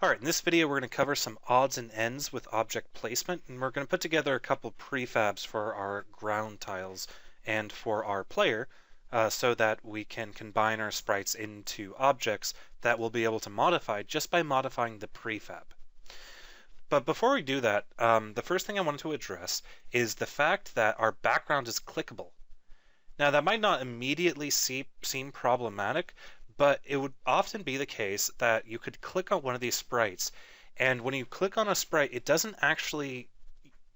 Alright, in this video we're going to cover some odds and ends with object placement, and we're going to put together a couple prefabs for our ground tiles and for our player so that we can combine our sprites into objects that we'll be able to modify just by modifying the prefab. But before we do that, the first thing I wanted to address is the fact that our background is clickable. Now that might not immediately seem problematic, but it would often be the case that you could click on one of these sprites, and when you click on a sprite, it doesn't actually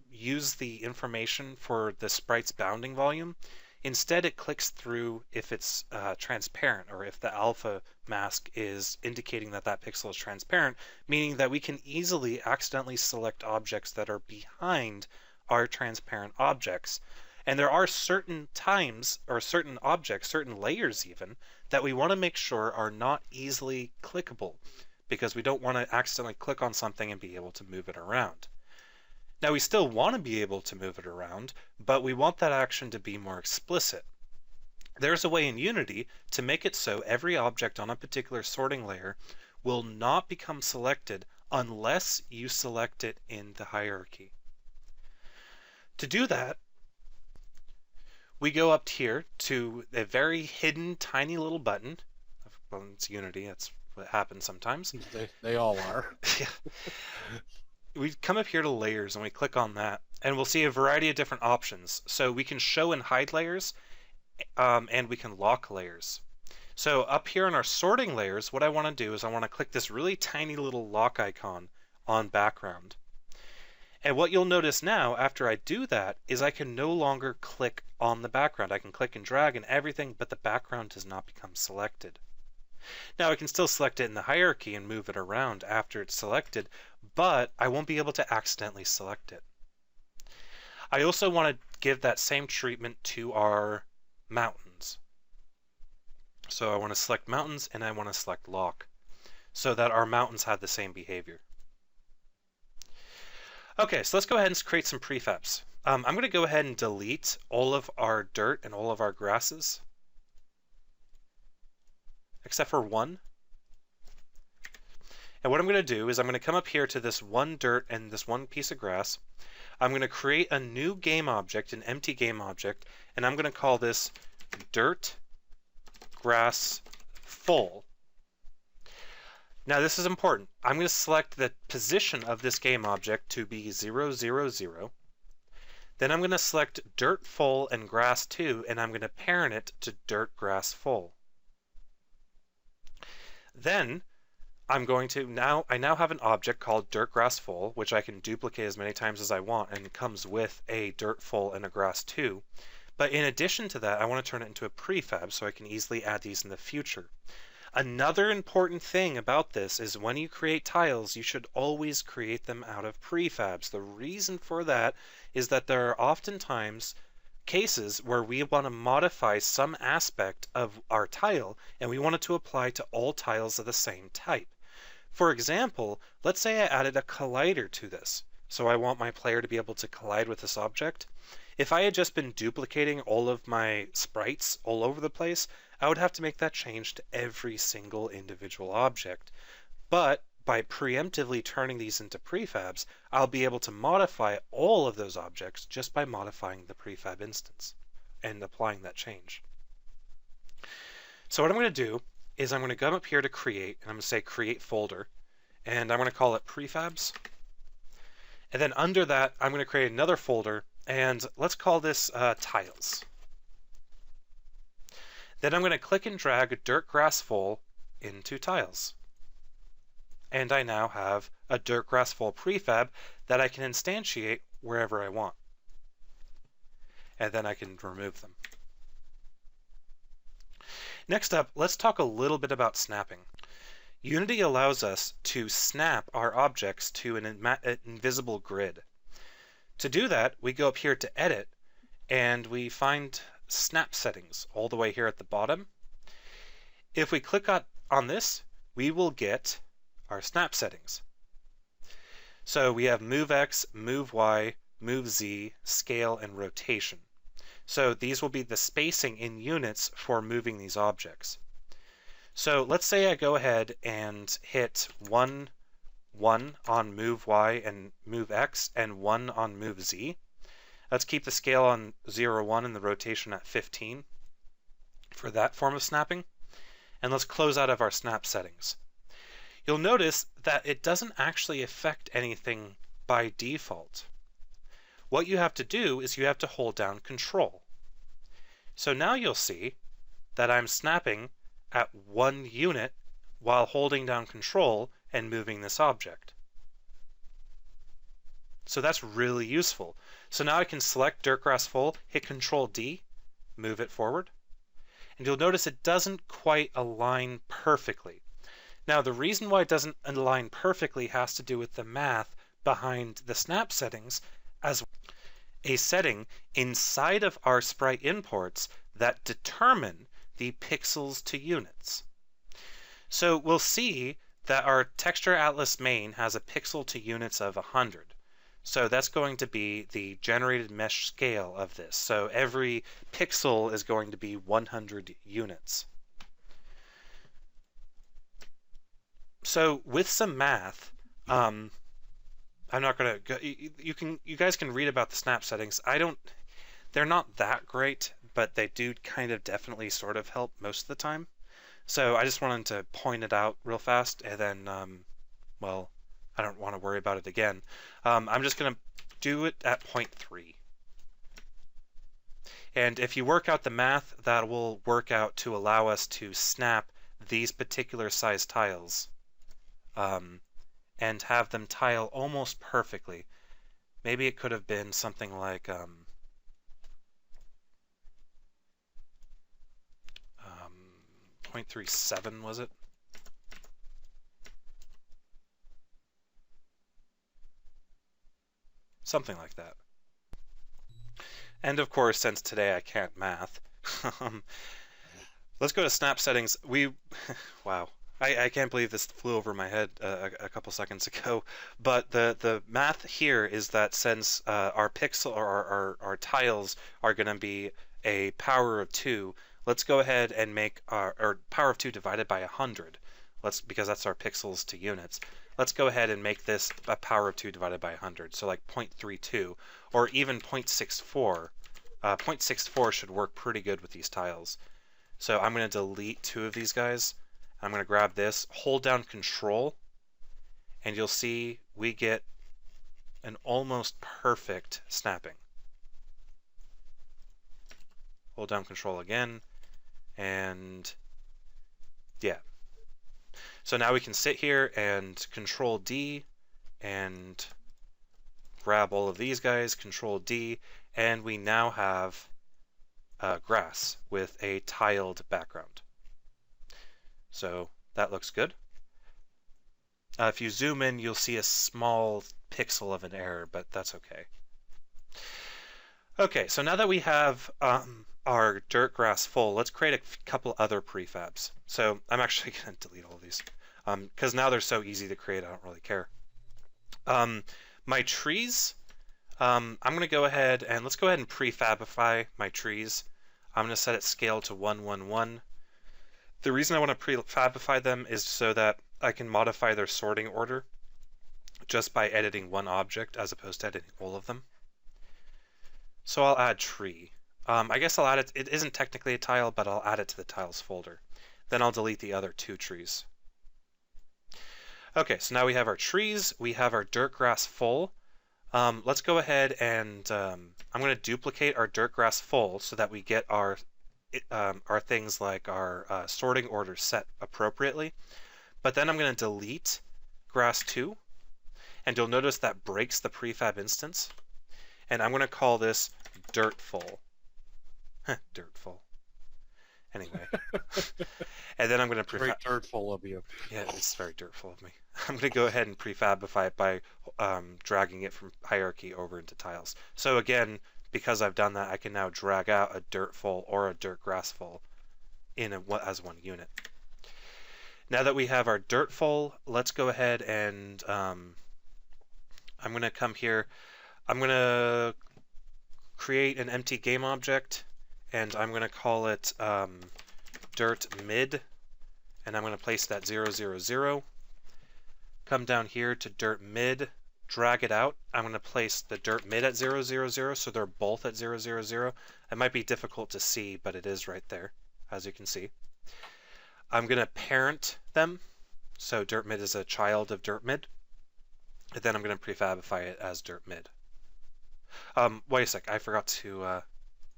use the information for the sprite's bounding volume. Instead, it clicks through if it's transparent, or if the alpha mask is indicating that that pixel is transparent, meaning that we can easily accidentally select objects that are behind our transparent objects. And there are certain times, or certain objects, certain layers even, that we want to make sure are not easily clickable, because we don't want to accidentally click on something and be able to move it around. Now we still want to be able to move it around, but we want that action to be more explicit. There's a way in Unity to make it so every object on a particular sorting layer will not become selected unless you select it in the hierarchy. To do that, we go up here to a very hidden, tiny little button. Well, it's Unity, that's what happens sometimes. They all are. Yeah. We come up here to layers and we click on that, and we'll see a variety of different options. So we can show and hide layers, and we can lock layers. So up here in our sorting layers, what I want to do is I want to click this really tiny little lock icon on background. And what you'll notice now, after I do that, is I can no longer click on the background. I can click and drag and everything, but the background does not become selected. Now I can still select it in the hierarchy and move it around after it's selected, but I won't be able to accidentally select it. I also want to give that same treatment to our mountains. So I want to select mountains and I want to select lock, so that our mountains have the same behavior. Okay, so let's go ahead and create some prefabs. I'm going to go ahead and delete all of our dirt and all of our grasses, except for one. And what I'm going to do is I'm going to come up here to this one dirt and this one piece of grass. I'm going to create a new game object, an empty game object, and I'm going to call this dirt grass full. Now this is important. I'm going to select the position of this game object to be 0, 0, 0. Then I'm going to select dirt full and grass 2, and I'm going to parent it to dirt grass full. Then I'm going to I now have an object called dirt grass full, which I can duplicate as many times as I want, and it comes with a dirt full and a grass 2. But in addition to that, I want to turn it into a prefab so I can easily add these in the future. Another important thing about this is when you create tiles, you should always create them out of prefabs. The reason for that is that there are oftentimes cases where we want to modify some aspect of our tile and we want it to apply to all tiles of the same type. For example, let's say I added a collider to this. So I want my player to be able to collide with this object. If I had just been duplicating all of my sprites all over the place, I would have to make that change to every single individual object. But by preemptively turning these into prefabs, I'll be able to modify all of those objects just by modifying the prefab instance and applying that change. So what I'm going to do is I'm going to come up here to create, and I'm going to say create folder, and I'm going to call it prefabs. And then under that, I'm going to create another folder, and let's call this tiles. Then I'm going to click and drag dirt grass full into tiles. And I now have a dirt grass full prefab that I can instantiate wherever I want. And then I can remove them. Next up, let's talk a little bit about snapping. Unity allows us to snap our objects to an invisible grid. To do that, we go up here to Edit, and we find Snap Settings all the way here at the bottom. If we click on this, we will get our snap settings. So we have Move X, Move Y, Move Z, Scale, and Rotation. So these will be the spacing in units for moving these objects. So let's say I go ahead and hit 1 1 on move Y and move X, and 1 on move Z. Let's keep the scale on 0, 1 and the rotation at 15 for that form of snapping. And let's close out of our snap settings. You'll notice that it doesn't actually affect anything by default. What you have to do is you have to hold down Control. So now you'll see that I'm snapping at 1 unit while holding down Control and moving this object. So that's really useful. So now I can select Dirtgrass Full, hit Control D, move it forward, and you'll notice it doesn't quite align perfectly. Now the reason why it doesn't align perfectly has to do with the math behind the snap settings, as a setting inside of our sprite imports that determine the pixels to units. So we'll see that our texture atlas main has a pixel to units of 100. So that's going to be the generated mesh scale of this. So every pixel is going to be 100 units. So with some math, I'm not gonna go, you guys can read about the snap settings. They're not that great, but they do kind of definitely sort of help most of the time. So I just wanted to point it out real fast, and then, well, I don't want to worry about it again. I'm just gonna do it at 0.3. And if you work out the math, that will work out to allow us to snap these particular size tiles. And have them tile almost perfectly. Maybe it could have been something like 0.37, was it? Something like that. And of course, since today I can't math, let's go to snap settings. Wow. I can't believe this flew over my head a couple seconds ago, but the math here is that since our pixel or our tiles are going to be a power of 2, let's go ahead and make our power of 2 divided by 100. Because that's our pixels to units. Let's go ahead and make this a power of 2 divided by 100, so like 0.32 or even 0.64. 0.64 should work pretty good with these tiles. So I'm going to delete 2 of these guys. I'm going to grab this, hold down Control, and you'll see we get an almost perfect snapping. Hold down Control again, and yeah. So now we can sit here and Control D and grab all of these guys, Control D, and we now have grass with a tiled background. So that looks good. If you zoom in, you'll see a small pixel of an error, but that's okay. Okay, so now that we have our dirt grass full, let's create a couple other prefabs. So I'm actually going to delete all of these because now they're so easy to create, I don't really care. My trees, I'm going to go ahead and let's go ahead and prefabify my trees. I'm going to set it scale to 1, 1, 1. The reason I want to prefabify them is so that I can modify their sorting order just by editing one object as opposed to editing all of them. So I'll add tree. I guess I'll add it. It isn't technically a tile, but I'll add it to the tiles folder. Then I'll delete the other 2 trees. Okay, so now we have our trees. We have our dirt grass full. Let's go ahead and I'm going to duplicate our dirt grass full so that we get our things like our sorting order set appropriately. But then I'm going to delete grass 2, and you'll notice that breaks the prefab instance. And I'm going to call this dirtful. Dirtful. Anyway. And then I'm going to prefab. Very dirtful of you. Yeah, it's very dirtful of me. I'm going to go ahead and prefabify it by dragging it from hierarchy over into tiles. So again, because I've done that, I can now drag out a dirtful or a dirt grassful as one unit. Now that we have our dirtful, let's go ahead and I'm going to come here. I'm going to create an empty game object, and I'm going to call it dirt mid, and I'm going to place that 0, 0, 0. come down here to dirt mid, drag it out. I'm going to place the dirt mid at 0, 0, 0, so they're both at 0, 0, 0. It might be difficult to see, but it is right there, as you can see. I'm going to parent them, so dirt mid is a child of dirt mid, and then I'm going to prefabify it as dirt mid. Wait a sec, I forgot to,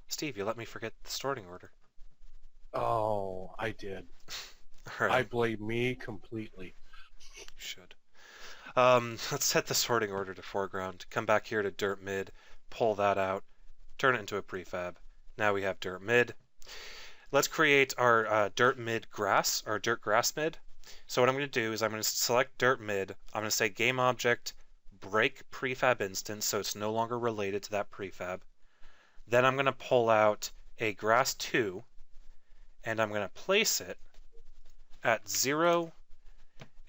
Steve, you let me forget the sorting order. Oh, I did. All right. I blame me completely. You should. Let's set the sorting order to foreground. Come back here to dirt mid, pull that out, turn it into a prefab. Now we have dirt mid. Let's create our dirt mid grass, or dirt grass mid. So what I'm going to do is I'm going to select dirt mid. I'm going to say game object break prefab instance, so it's no longer related to that prefab. Then I'm going to pull out a grass 2, and I'm going to place it at 0.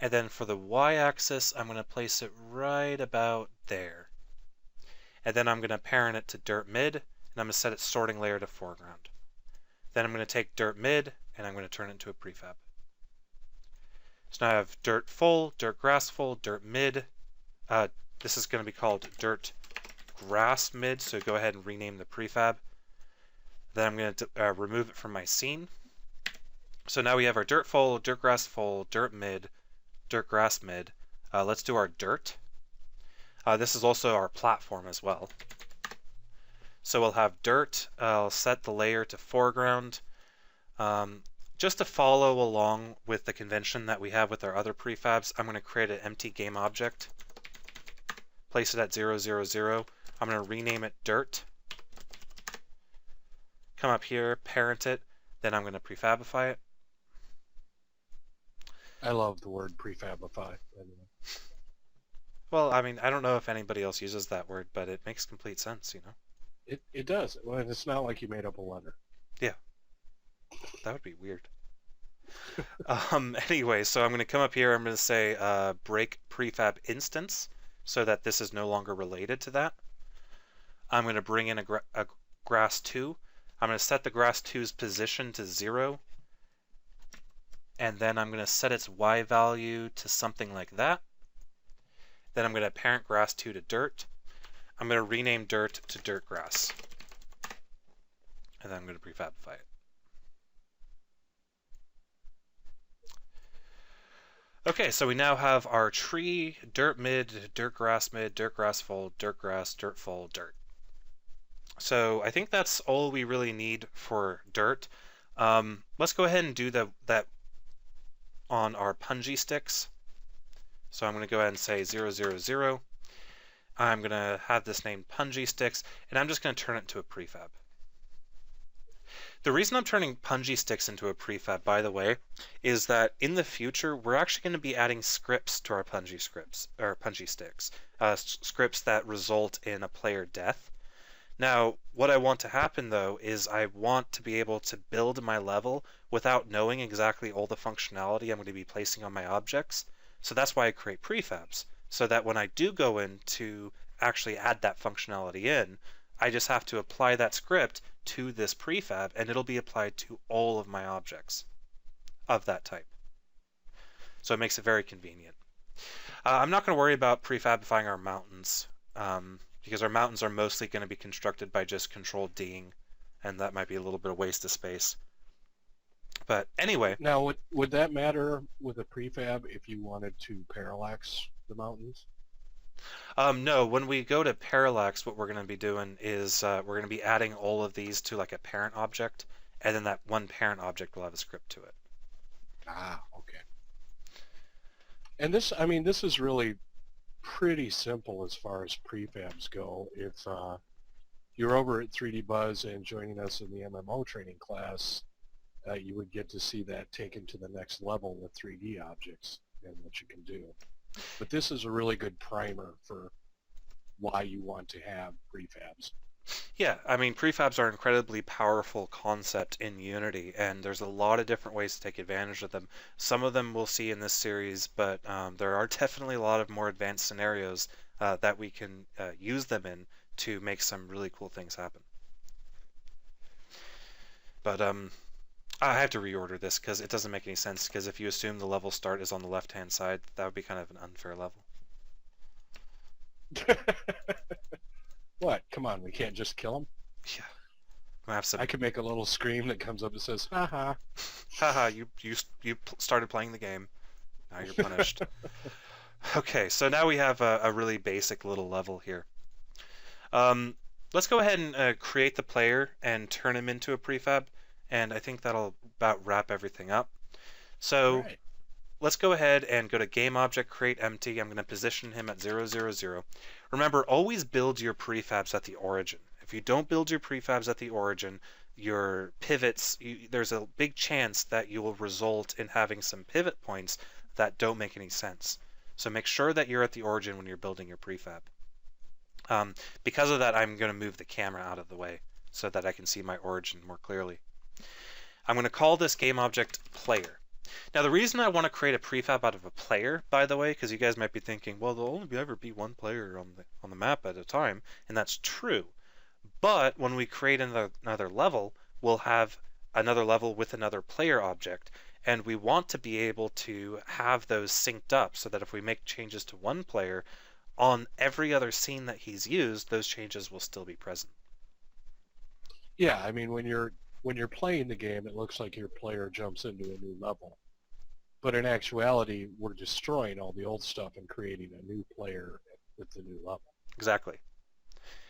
And then for the y-axis, I'm going to place it right about there. And then I'm going to parent it to dirt mid, and I'm going to set its sorting layer to foreground. Then I'm going to take dirt mid, and I'm going to turn it into a prefab. So now I have dirt full, dirt grass full, dirt mid. This is going to be called dirt grass mid, so go ahead and rename the prefab. Then I'm going to remove it from my scene. So now we have our dirt full, dirt grass full, dirt mid, dirt grass mid. Let's do our dirt. This is also our platform as well. So we'll have dirt. I'll set the layer to foreground. Just to follow along with the convention that we have with our other prefabs, I'm going to create an empty game object. Place it at 0, 0, 0. I'm going to rename it dirt. Come up here, parent it. Then I'm going to prefabify it. I love the word prefabify. Well, I mean, I don't know if anybody else uses that word, but it makes complete sense, you know? It does. Well, it's not like you made up a letter. Yeah. That would be weird. Anyway, so I'm going to come up here. I'm going to say break prefab instance so that this is no longer related to that. I'm going to bring in a grass 2. I'm going to set the grass 2's position to 0. And then I'm going to set its y value to something like that. Then I'm going to parent grass 2 to dirt. I'm going to rename dirt to dirt grass. And then I'm going to prefabify it. Okay, so we now have our tree, dirt mid, dirt grass full, dirt grass, dirt full, dirt. So I think that's all we really need for dirt. Let's go ahead and do that on our punji sticks. So I'm going to go ahead and say 0, 0, 0. I'm going to have this named punji sticks, and I'm just going to turn it into a prefab. The reason I'm turning punji sticks into a prefab, by the way, is that in the future we're actually going to be adding scripts to our punji sticks, scripts that result in a player death. Now, what I want to happen though is I want to be able to build my level without knowing exactly all the functionality I'm going to be placing on my objects. So that's why I create prefabs, so that when I do go in to actually add that functionality in, I just have to apply that script to this prefab and it'll be applied to all of my objects of that type. So it makes it very convenient. I'm not going to worry about prefabifying our mountains because our mountains are mostly going to be constructed by just control D'ing, and that might be a little bit of waste of space. But anyway. Now, would that matter with a prefab if you wanted to parallax the mountains? No, when we go to parallax, what we're going to be doing is we're going to be adding all of these to like a parent object, and then that one parent object will have a script to it. Ah, okay. And this, I mean, this is really pretty simple as far as prefabs go. If you're over at 3D Buzz and joining us in the MMO training class, you would get to see that taken to the next level with 3D objects and what you can do. But this is a really good primer for why you want to have prefabs. Yeah, I mean, prefabs are an incredibly powerful concept in Unity, and there's a lot of different ways to take advantage of them. Some of them we'll see in this series, but there are definitely a lot of more advanced scenarios that we can use them in to make some really cool things happen. But I have to reorder this because it doesn't make any sense, because if you assume the level start is on the left-hand side, that would be kind of an unfair level. What? Come on, we can't just kill him? Yeah. I have I some. could make a little scream that comes up and says, haha. Haha, you started playing the game. Now you're punished. Okay, so now we have a really basic little level here. Um, let's go ahead and create the player and turn him into a prefab, and I think that'll about wrap everything up. All So right. let's go ahead and go to game object create empty. I'm going to position him at 0, 0, 0. Remember, always build your prefabs at the origin. If you don't build your prefabs at the origin, your pivots, there's a big chance that you will result in having some pivot points that don't make any sense. So make sure that you're at the origin when you're building your prefab. Because of that, I'm going to move the camera out of the way so that I can see my origin more clearly. I'm going to call this game object player. Now, the reason I want to create a prefab out of a player, by the way, because you guys might be thinking, well, there'll only ever be one player on the map at a time, and that's true. But when we create another level, we'll have another level with another player object, and we want to be able to have those synced up so that if we make changes to one player, on every other scene that he's used, those changes will still be present. Yeah, I mean, when you're playing the game, it looks like your player jumps into a new level. But in actuality, we're destroying all the old stuff and creating a new player with the new level. Exactly.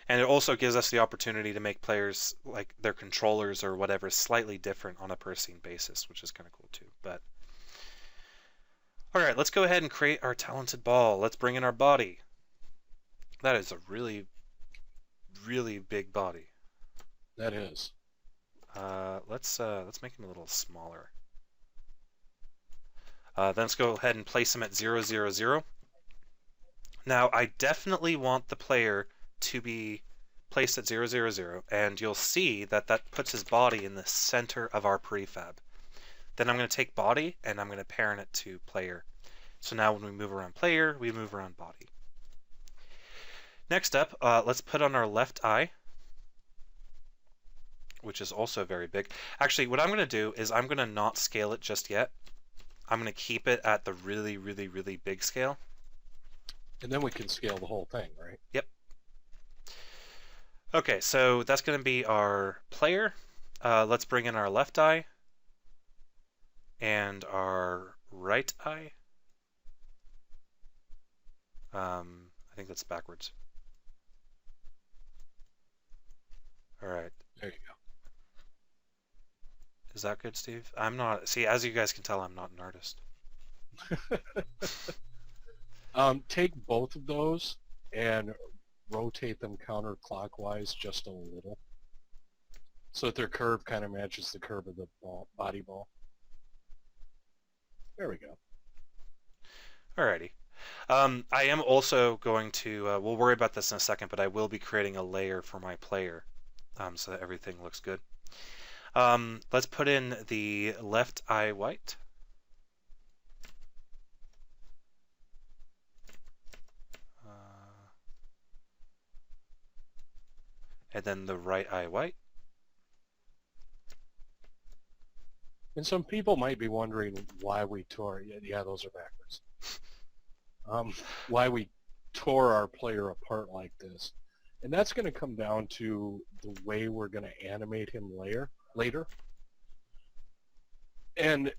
And it also gives us the opportunity to make players, like their controllers or whatever, slightly different on a per scene basis, which is kind of cool too. But all right, let's go ahead and create our talented ball. Let's bring in our body. That is a really, really big body. That is. Let's make him a little smaller. Then let's go ahead and place him at 0, 0, 0. Now I definitely want the player to be placed at 0, 0, 0, and you'll see that that puts his body in the center of our prefab. Then I'm going to take body and I'm going to parent it to player. So now when we move around player, we move around body. Next up, let's put on our left eye, which is also very big. Actually, what I'm going to do is I'm going to not scale it just yet. I'm going to keep it at the really, really, really big scale. And then we can scale the whole thing, right? Yep. Okay, so that's going to be our player. Let's bring in our left eye and our right eye. I think that's backwards. All right. There you Is that good, Steve? I'm not. See, as you guys can tell, I'm not an artist. go. Take both of those and rotate them counterclockwise just a little so that their curve kind of matches the curve of the body ball. There we go. Alrighty. I am also going to, we'll worry about this in a second, but I will be creating a layer for my player so that everything looks good. Let's put in the left eye white. And then the right eye white. And some people might be wondering why we tore, yeah, those are backwards. Why we tore our player apart like this. And that's going to come down to the way we're going to animate him later. And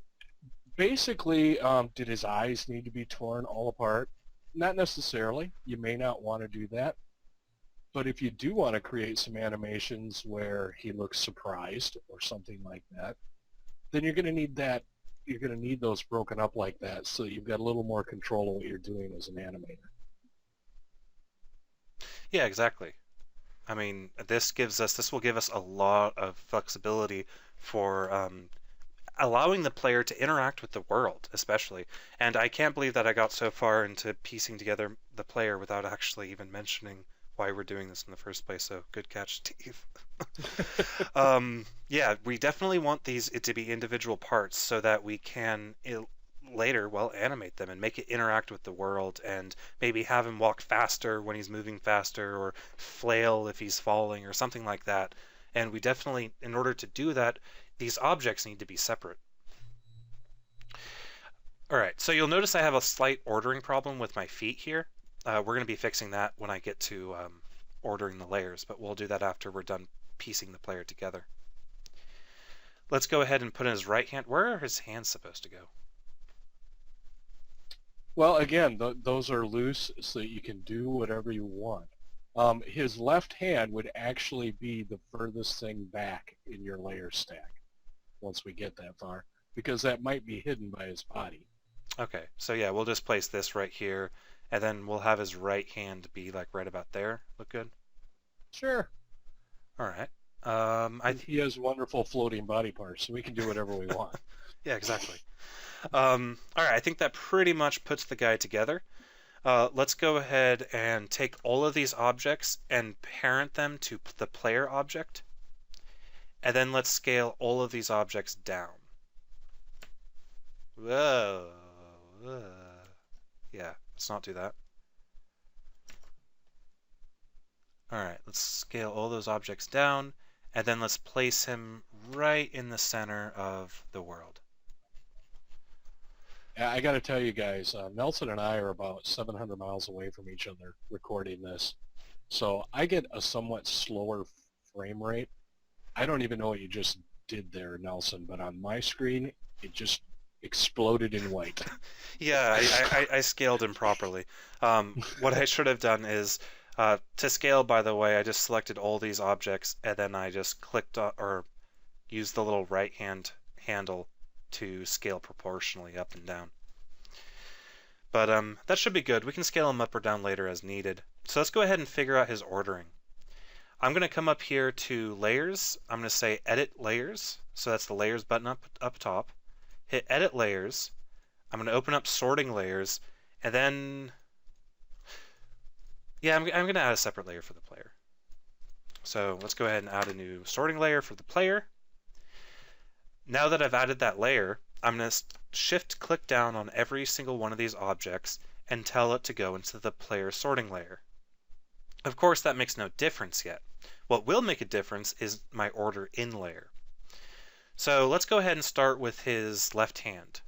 basically, did his eyes need to be torn all apart? Not necessarily. You may not want to do that. But if you do want to create some animations where he looks surprised or something like that, then you're going to need that. You're going to need those broken up like that so that you've got a little more control of what you're doing as an animator. Yeah, exactly. I mean, this will give us a lot of flexibility for allowing the player to interact with the world, especially. And I can't believe that I got so far into piecing together the player without actually even mentioning why we're doing this in the first place. So good catch, Steve. Yeah, we definitely want it to be individual parts so that we can later, well, animate them and make it interact with the world, and maybe have him walk faster when he's moving faster, or flail if he's falling, or something like that. And we definitely, in order to do that, these objects need to be separate. All right, so you'll notice I have a slight ordering problem with my feet here. We're going to be fixing that when I get to ordering the layers, but we'll do that after we're done piecing the player together. Let's go ahead and put in his right hand. Where are his hands supposed to go? Well, again, those are loose so that you can do whatever you want. His left hand would actually be the furthest thing back in your layer stack once we get that far, because that might be hidden by his body. Okay, so yeah, we'll just place this right here, and then we'll have his right hand be like right about there. Look good? Sure. All right. He has wonderful floating body parts, so we can do whatever we want. Yeah, exactly. All right, I think that pretty much puts the guy together. Let's go ahead and take all of these objects and parent them to the player object, and then let's scale all of these objects down. Whoa. Yeah, let's not do that. All right, let's scale all those objects down, and then let's place him right in the center of the world. I got to tell you guys, Nelson and I are about 700 miles away from each other recording this, so I get a somewhat slower frame rate. I don't even know what you just did there, Nelson, but on my screen, it just exploded in white. Yeah, I scaled improperly. What I should have done is, to scale, by the way, I just selected all these objects, and then I just clicked or used the little right hand handle to scale proportionally up and down. But that should be good. We can scale him up or down later as needed. So let's go ahead and figure out his ordering. I'm going to come up here to Layers. I'm going to say Edit Layers. So that's the Layers button up top. Hit Edit Layers. I'm going to open up Sorting Layers. And then, yeah, I'm going to add a separate layer for the player. So let's go ahead and add a new sorting layer for the player. Now that I've added that layer, I'm going to shift-click down on every single one of these objects and tell it to go into the player sorting layer. Of course, that makes no difference yet. What will make a difference is my order in layer. So let's go ahead and start with his left hand.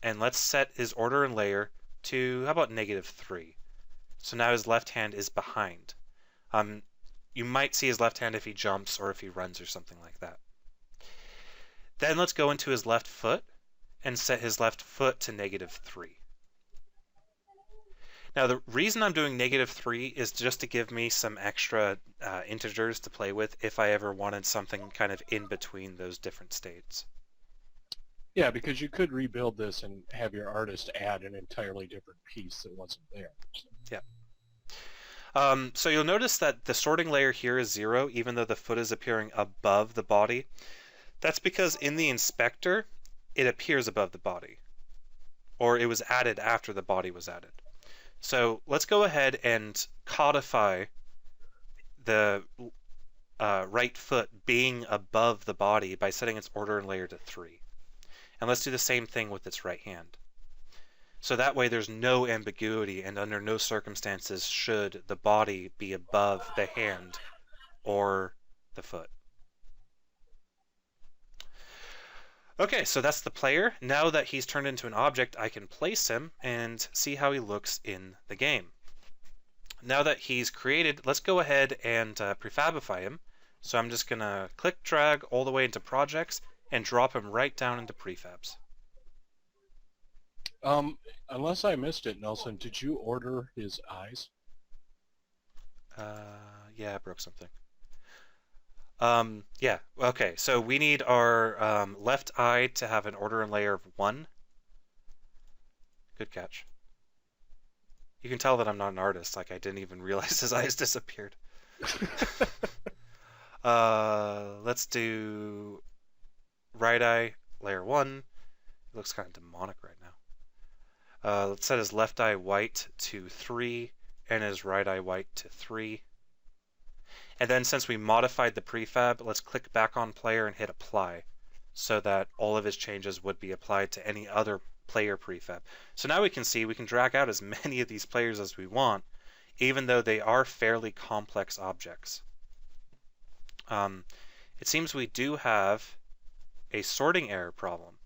And let's set his order in layer to, how about -3? So now his left hand is behind. You might see his left hand if he jumps or if he runs or something like that. Then let's go into his left foot and set his left foot to -3. Now the reason I'm doing -3 is just to give me some extra integers to play with if I ever wanted something kind of in between those different states. Yeah, because you could rebuild this and have your artist add an entirely different piece that wasn't there. Yeah. So you'll notice that the sorting layer here is 0, even though the foot is appearing above the body. That's because in the inspector, it appears above the body, or it was added after the body was added. So let's go ahead and codify the right foot being above the body by setting its order in layer to 3. And let's do the same thing with its right hand. So that way there's no ambiguity, and under no circumstances should the body be above the hand or the foot. Okay, so that's the player. Now that he's turned into an object, I can place him and see how he looks in the game. Now that he's created, let's go ahead and prefabify him. So I'm just going to click drag all the way into projects and drop him right down into prefabs. Unless I missed it, Nelson, did you order his eyes? Yeah, I broke something. Yeah, okay, so we need our left eye to have an order in layer of 1. Good catch. You can tell that I'm not an artist, like I didn't even realize his eyes disappeared. Let's do right eye, layer 1. It looks kind of demonic right now. Let's set his left eye white to 3 and his right eye white to 3. And then since we modified the prefab, let's click back on player and hit apply so that all of his changes would be applied to any other player prefab. So now we can see we can drag out as many of these players as we want, even though they are fairly complex objects. It seems we do have a sorting error problem.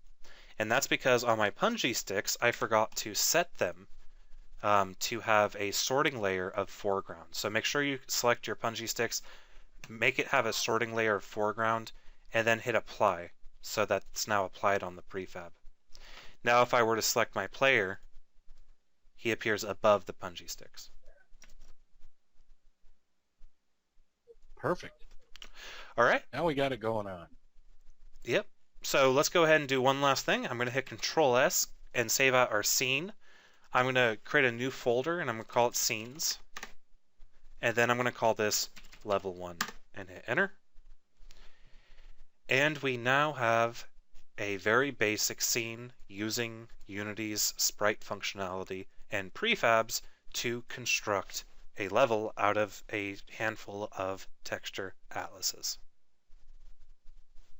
And that's because on my punji sticks, I forgot to set them to have a sorting layer of foreground. So make sure you select your punji sticks, make it have a sorting layer of foreground, and then hit apply so that it's now applied on the prefab. Now if I were to select my player, he appears above the punji sticks. Perfect. All right. Now we got it going on. Yep. So let's go ahead and do one last thing. I'm going to hit Control S and save out our scene. I'm going to create a new folder and I'm going to call it Scenes. And then I'm going to call this Level 1 and hit Enter. And we now have a very basic scene using Unity's sprite functionality and prefabs to construct a level out of a handful of texture atlases.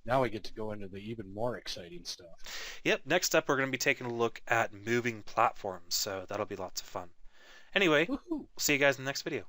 Now we get to go into the even more exciting stuff. Yep, next up we're going to be taking a look at moving platforms, so that'll be lots of fun. Anyway, Woohoo! see you guys in the next video.